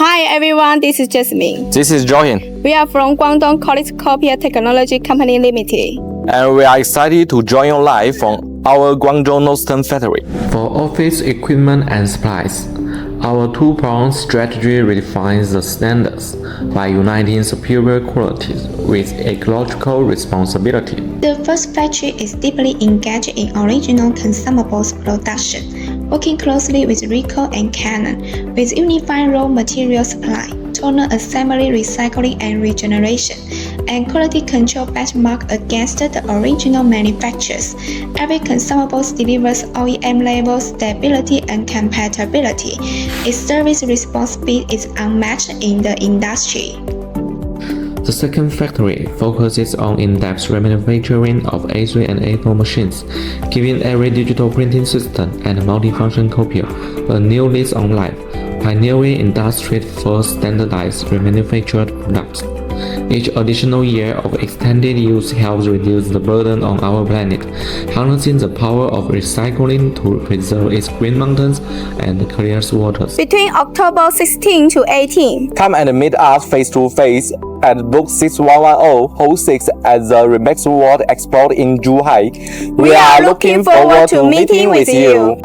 Hi everyone, this is Jasmine. This is Zhuhai. We are from Guangdong Kolit Copier Technology Company Limited. And we are excited to join you live from our Guangzhou Northern factory. For office equipment and supplies, our two-pronged strategy redefines the standards by uniting superior qualities with ecological responsibility. The first factory is deeply engaged in original consumables production, working closely with Ricoh and Canon with unified raw material supply, toner assembly, recycling and regeneration, and quality control benchmark against the original manufacturers. Every consumables delivers OEM-level stability and compatibility. Its service response speed is unmatched in the industry. The second factory focuses on in-depth remanufacturing of A3 and A4 machines, giving every digital printing system and multifunction copier a new lease on life, pioneering industry-first standardized remanufactured products. Each additional year of extended use helps reduce the burden on our planet, harnessing the power of recycling to preserve its green mountains and clear waters. Between October 16 to 18, Come and meet us face-to-face at Book 6110 Hall 6 at the RemaxWorld Expo in Zhuhai. we are looking forward to meeting with you.